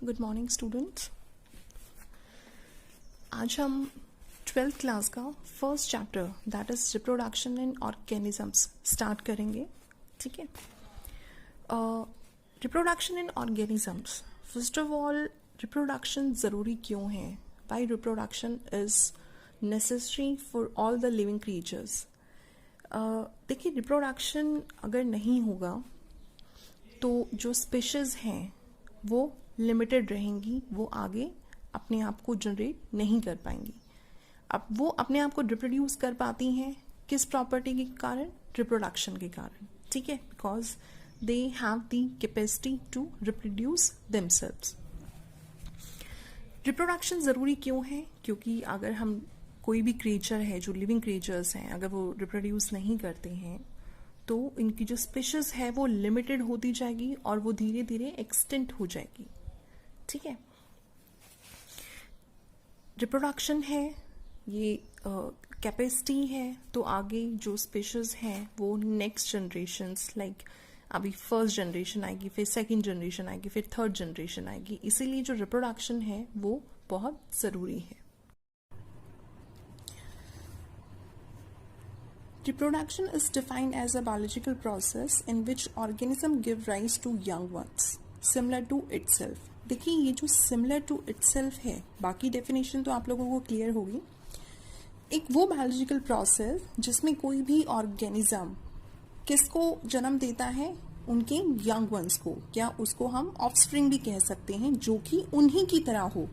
Good morning students. आज हम 12th class का first chapter that is reproduction in organisms start करेंगे। ठीक है। Reproduction in organisms, first of all reproduction ज़रूरी क्यों है? Why reproduction is necessary for all the living creatures. देखिए, रिप्रोडक्शन अगर नहीं होगा तो जो स्पीशीज़ हैं वो लिमिटेड रहेंगी, वो आगे अपने आप को जनरेट नहीं कर पाएंगी। अब वो अपने आप को रिप्रोड्यूस कर पाती हैं किस प्रॉपर्टी के कारण? रिप्रोडक्शन के कारण। ठीक है, because they have the capacity to reproduce themselves. Reproduction ज़रूरी क्यों है? क्योंकि अगर हम कोई भी क्रिएचर है, जो लिविंग क्रिएचर्स हैं, अगर वो रिप्रोड्यूस नहीं करते हैं तो इनकी जो स्पीशीज है वो लिमिटेड होती जाएगी और वो धीरे धीरे एक्सटेंट हो जाएगी। ठीक है। रिप्रोडक्शन है, ये कैपेसिटी है, तो आगे जो स्पीशीज हैं वो नेक्स्ट जनरेशन्स, लाइक अभी फर्स्ट जनरेशन आएगी, फिर सेकंड जनरेशन आएगी, फिर थर्ड जनरेशन आएगी। इसीलिए जो रिप्रोडक्शन है वो बहुत ज़रूरी है। Reproduction is defined as a biological process in which organism give rise to young ones, similar to itself. देखिए, ये जो similar to itself है, बाकी डेफिनेशन तो आप लोगों को क्लियर होगी। एक वो बायोलॉजिकल प्रोसेस जिसमें कोई भी ऑर्गेनिज्म किसको जन्म देता है? उनके यंग वंस को, या उसको हम ऑफस्प्रिंग भी कह सकते हैं, जो कि उन्हीं की तरह हो।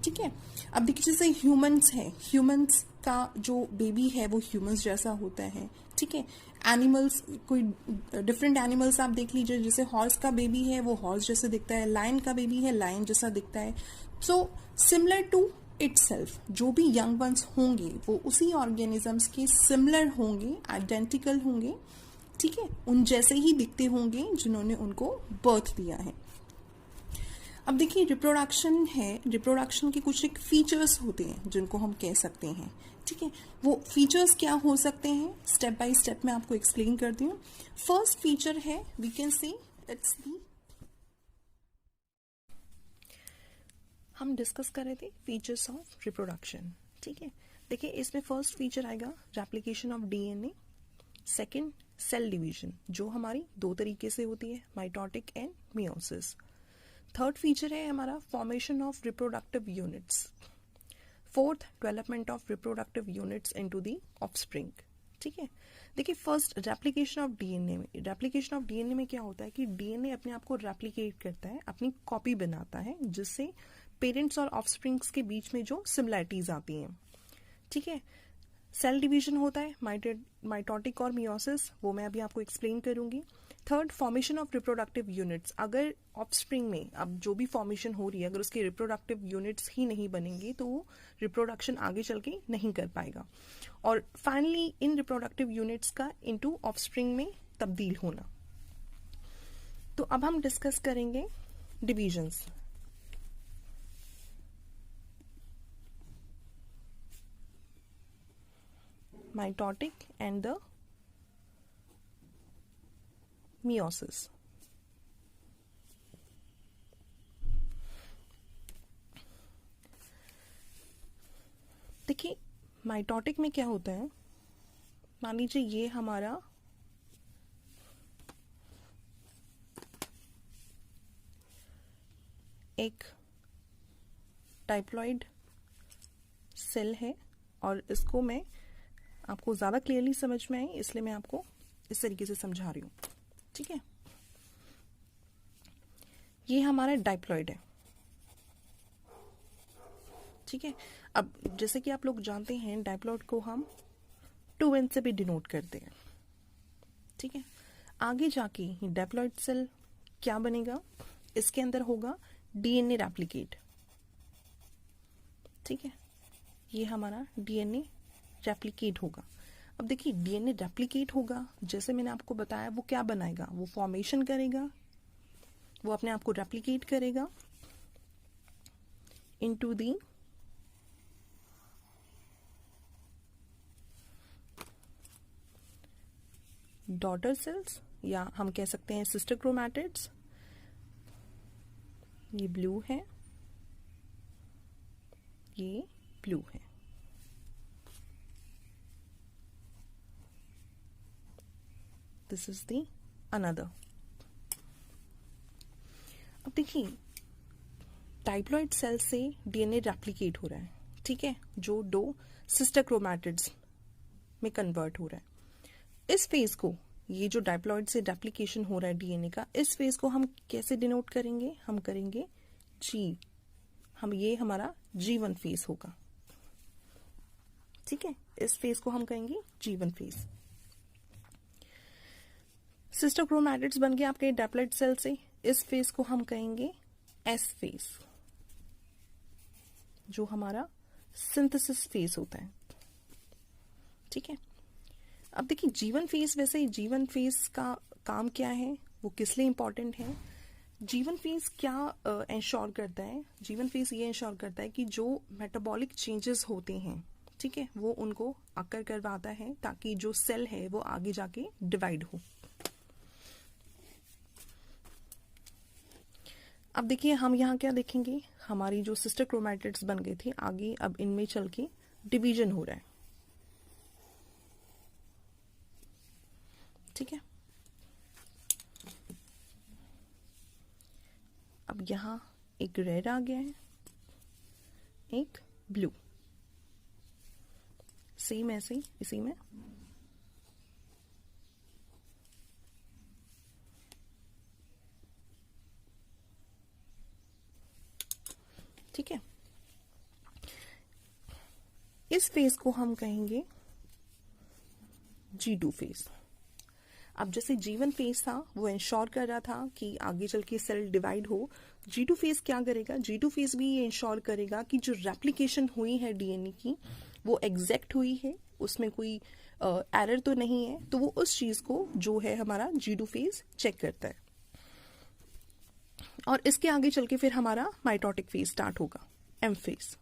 ठीक है। अब देखिए, जैसे ह्यूमंस है, ह्यूमंस का जो बेबी है वो ह्यूमंस जैसा होता है। ठीक है। एनिमल्स, कोई डिफरेंट एनिमल्स आप देख लीजिए, जैसे हॉर्स का बेबी है वो हॉर्स जैसे दिखता है, लायन का बेबी है लायन जैसा दिखता है। सो सिमिलर टू इटसेल्फ, जो भी यंग वंस होंगे वो उसी ऑर्गेनिजम्स के सिमिलर होंगे, आइडेंटिकल होंगे। ठीक है, उन जैसे ही दिखते होंगे जिन्होंने उनको बर्थ दिया है। अब देखिए, रिप्रोडक्शन है, रिप्रोडक्शन के कुछ एक फीचर्स होते हैं जिनको हम कह सकते हैं। ठीक है, वो फीचर्स क्या हो सकते हैं, स्टेप बाय स्टेप मैं आपको एक्सप्लेन करती हूँ। फर्स्ट फीचर है, we can say it's the, हम डिस्कस कर रहे थे फीचर्स ऑफ रिप्रोडक्शन। ठीक है, देखिए इसमें फर्स्ट फीचर आएगा replication of DNA, second cell division, जो हमारी दो तरीके से होती है, mitotic and meiosis. Third feature है हमारा formation of reproductive units. Fourth, development of reproductive units into the offspring. ठीक है, देखिए फर्स्ट रेप्लिकेशन ऑफ डीएनए में, रेप्लिकेशन ऑफ डीएनए में क्या होता है कि डीएनए अपने आप को रेप्लिकेट करता है, अपनी कॉपी बनाता है, जिससे पेरेंट्स और ऑफस्प्रिंग्स के बीच में जो सिमिलैरिटीज आती हैं। ठीक है। सेल डिवीजन होता है, माइटोटिक और मियोसिस, वो मैं अभी आपको एक्सप्लेन करूंगी। Third, formation of reproductive units, अगर ऑफस्प्रिंग में अब जो भी फॉर्मेशन हो रही है, अगर उसके रिप्रोडक्टिव यूनिट्स ही नहीं बनेंगे तो वो रिप्रोडक्शन आगे चल के नहीं कर पाएगा। और फाइनली इन रिप्रोडक्टिव यूनिट्स का इनटू ऑफस्प्रिंग में तब्दील होना। तो अब हम डिस्कस करेंगे divisions. Mitotic and the meiosis. देखिए, माइटोटिक में क्या होता है, मान लीजिए ये हमारा एक डाइप्लॉइड सेल है और इसको मैं आपको ज़्यादा क्लियरली समझ में आए इसलिए मैं आपको इस तरीके से समझा रही हूँ। ठीक है, ये हमारा डाइप्लॉइड है। ठीक है, अब जैसे कि आप लोग जानते हैं डाइप्लॉइड को हम 2n से भी डिनोट करते हैं। ठीक है, आगे जाके ये डाइप्लॉइड सेल क्या बनेगा, इसके अंदर होगा डीएनए रेप्लिकेट। ठीक है, ये हमारा डीएनए रेप्लिकेट होगा। अब देखिए, डीएनए रेप्लिकेट होगा, जैसे मैंने आपको बताया, वो क्या बनाएगा, वो फॉर्मेशन करेगा, वो अपने आप को रेप्लिकेट करेगा इनटू दी डॉटर सेल्स, या हम कह सकते हैं सिस्टर क्रोमैटिड्स, ये ब्लू है, ये ब्लू है। This is the another. अब देखिए डाइप्लॉइड सेल से डीएनए रेप्लिकेट हो रहा है, ठीक है, जो दो सिस्टर क्रोमैटिड्स में कन्वर्ट हो रहा है। इस फेज को, ये जो डाइप्लॉइड से रेप्लिकेशन हो रहा है डीएनए का, इस फेज को हम कैसे डिनोट करेंगे? हम करेंगे जी, ये हमारा G1 फेज होगा, ठीक है। इस फेज को हम कहेंगे G1 फेज। सिस्टर क्रोमैटिड्स बन गए आपके डाइप्लॉइड सेल से, इस फेज को हम कहेंगे S फेज, जो हमारा सिंथेसिस फेज होता है, ठीक है। अब देखिए G1 फेज, वैसे G1 फेज का काम क्या है, वो किस लिए इंपॉर्टेंट है? G1 फेज क्या इंश्योर करता है? G1 फेज ये इंश्योर करता है कि जो मेटाबॉलिक चेंजेस होते हैं, ठीक है, वो उनको अकर करवाता है ताकि जो सेल है वो आगे जाके डिवाइड हो। अब देखिए हम यहाँ क्या देखेंगे, हमारी जो सिस्टर क्रोमैटिड्स बन गए थे आगे, अब इनमें चल के डिवीजन हो रहा है, ठीक है। अब यहाँ एक रेड आ गया है, एक ब्लू, सेम ऐसे ही इसी में ठीक है। इस फेज को हम कहेंगे G2 फेज। अब जैसे G1 फेज था वो इंश्योर कर रहा था कि आगे चल के सेल डिवाइड हो, G2 फेज क्या करेगा? G2 फेज भी ये इंश्योर करेगा कि जो रेप्लिकेशन हुई है डीएनए की वो एग्जैक्ट हुई है, उसमें कोई एरर तो नहीं है, तो वो उस चीज को जो है हमारा G2 फेज चेक करता है। और इसके आगे चल के फिर हमारा माइटोटिक फेज स्टार्ट होगा, M फेज।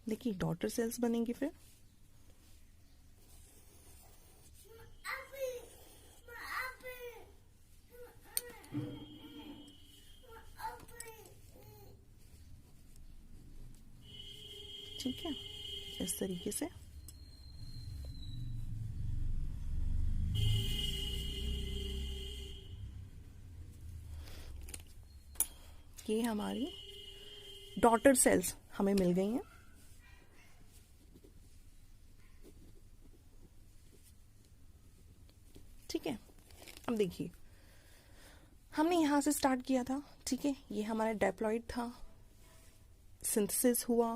देखिए डॉटर सेल्स बनेंगे फिर, ठीक है, इस तरीके से। ये हमारी डॉटर सेल्स हमें मिल गई हैं, ठीक है। अब देखिए हमने यहां से स्टार्ट किया था, ठीक है, ये हमारा डाइप्लॉइड था, सिंथेसिस हुआ,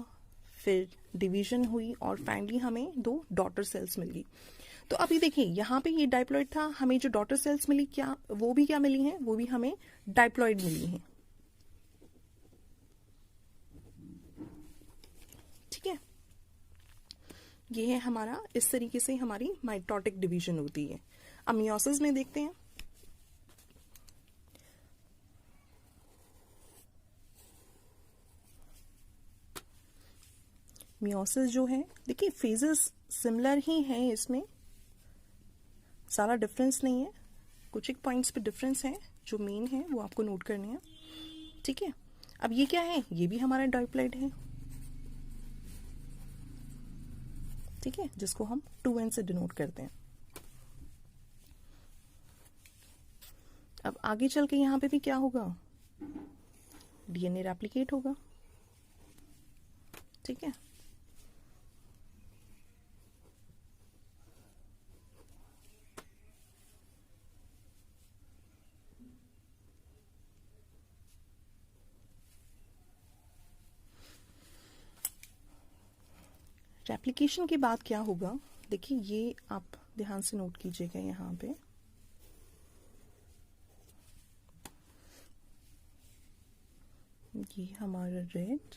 फिर डिवीजन हुई और फाइनली हमें दो डॉटर सेल्स मिल गई। तो अभी देखिए यहाँ पे ये डाइप्लॉइड था, हमें जो डॉटर सेल्स मिली क्या वो भी क्या मिली हैं? वो भी हमें डाइप्लॉइड मिली हैं, ठीक है। ये है हमारा, इस तरीके से हमारी माइटोटिक डिवीजन होती है। अब मियोसिस में देखते हैं, मियोसिस जो है, देखिए फेजेस सिमिलर ही हैं, इसमें सारा डिफरेंस नहीं है, कुछ एक पॉइंट्स पे डिफरेंस है जो मेन है वो आपको नोट करने हैं, ठीक है। अब ये क्या है? ये भी हमारा डाइप्लॉइड है, ठीक है, जिसको हम 2n से डिनोट करते हैं। अब आगे चल के यहाँ पे भी क्या होगा? डीएनए रेप्लिकेट होगा, ठीक है। रेप्लिकेशन के बाद क्या होगा? देखिए ये आप ध्यान से नोट कीजिएगा, यहाँ पे ये हमारा रेड,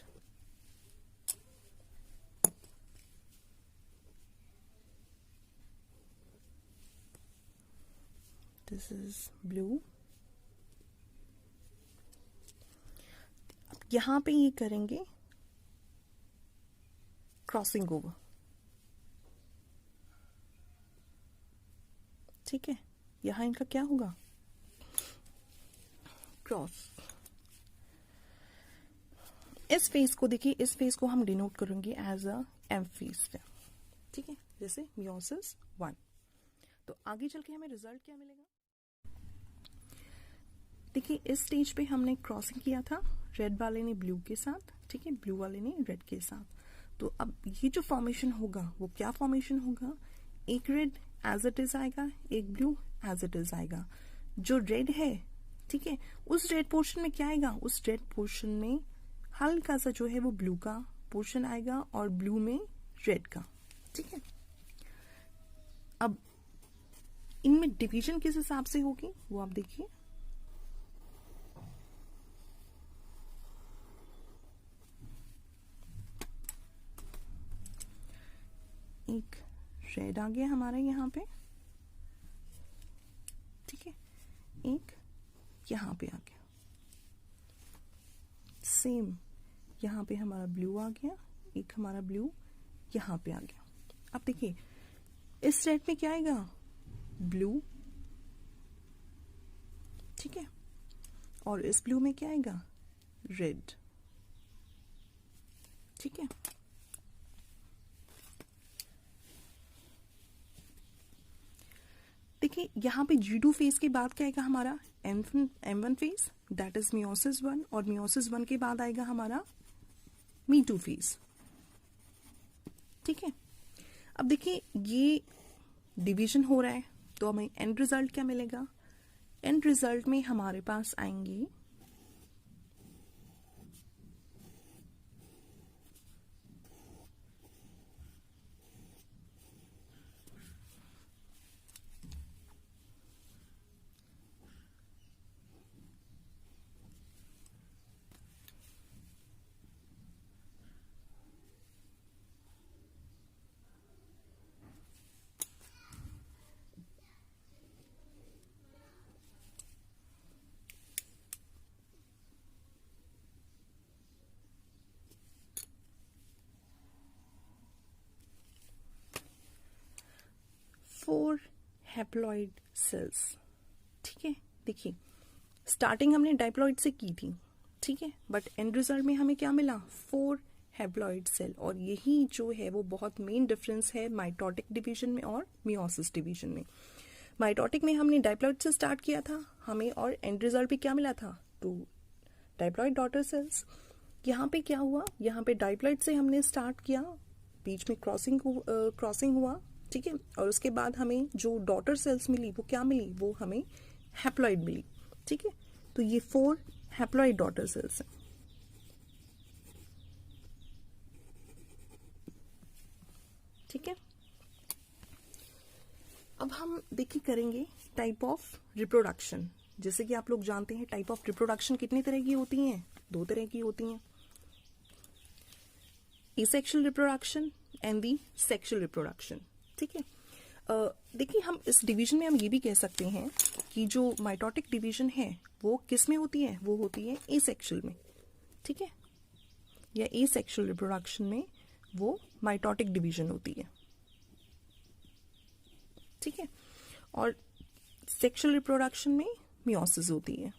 दिस इज ब्लू। अब यहाँ पे ये करेंगे क्रॉसिंग ओवर, ठीक है, यहाँ इनका क्या होगा, क्रॉस। इस फेज को देखिए, इस फेज को हम डिनोट करेंगे एज अ एम फेज, ठीक है, जैसे मियोसिस 1। तो आगे चल के हमें रिजल्ट क्या मिलेगा, देखिए इस स्टेज पे हमने क्रॉसिंग किया था, रेड वाले ने ब्लू के साथ, ठीक है, ब्लू वाले ने रेड के साथ। तो अब ये जो फॉर्मेशन होगा वो क्या फॉर्मेशन होगा, एक रेड एज इट इज आएगा, एक ब्लू एज इट इज आएगा। जो रेड है, ठीक है, उस रेड पोर्शन में क्या आएगा, उस रेड पोर्शन में हल्का सा जो है वो ब्लू का पोर्शन आएगा और ब्लू में रेड का, ठीक है। अब इनमें डिवीजन किस हिसाब से होगी वो आप देखिए, एक रेड आ गया हमारा यहाँ पे, ठीक है, एक यहाँ पे आ गया, सेम यहाँ पे हमारा ब्लू आ गया, एक हमारा ब्लू यहाँ पे आ गया। अब देखिए इस रेड में क्या आएगा, ब्लू, ठीक है, और इस ब्लू में क्या आएगा, रेड, ठीक है। देखिए यहाँ पे G2 फेज के बाद क्या आएगा हमारा M1 phase, that is meiosis 1, और मियोसिस 1 के बाद आएगा हमारा मी2 फेज, ठीक है। अब देखिए ये डिवीजन हो रहा है तो हमें एंड रिजल्ट क्या मिलेगा, एंड रिजल्ट में हमारे पास आएंगे फोर हैप्लॉइड सेल्स, ठीक है। देखिए स्टार्टिंग हमने डाइप्लॉइड से की थी, ठीक है, बट एंड रिजल्ट में हमें क्या मिला, 4 हैप्लॉइड सेल। और यही जो है वो बहुत मेन डिफरेंस है माइटोटिक डिवीजन में और मियोसिस डिवीजन में। माइटोटिक में हमने डाइप्लॉइड से स्टार्ट किया था हमें, और एंड रिजल्ट पे क्या मिला था, 2 डाइप्लॉइड डॉटर सेल्स। यहाँ पे क्या हुआ, यहाँ पे डाइप्लॉइड से हमने स्टार्ट किया, बीच में क्रॉसिंग हुआ, ठीक है, और उसके बाद हमें जो डॉटर सेल्स मिली वो क्या मिली, वो हमें हैप्लॉइड मिली, ठीक है। तो ये 4 हैप्लॉइड डॉटर सेल्स हैं, ठीक है। अब हम देखिए करेंगे टाइप ऑफ रिप्रोडक्शन। जैसे कि आप लोग जानते हैं टाइप ऑफ रिप्रोडक्शन कितनी तरह की होती हैं, 2 तरह की होती हैं, asexual reproduction and the sexual reproduction, ठीक है। देखिए हम इस डिवीजन में हम ये भी कह सकते हैं कि जो माइटोटिक डिवीजन है वो किस में होती है, वो होती है एसेक्सुअल में, ठीक है, या एसेक्सुअल रिप्रोडक्शन में वो माइटोटिक डिवीजन होती है, ठीक है, और सेक्सुअल रिप्रोडक्शन में मियोसिस होती है।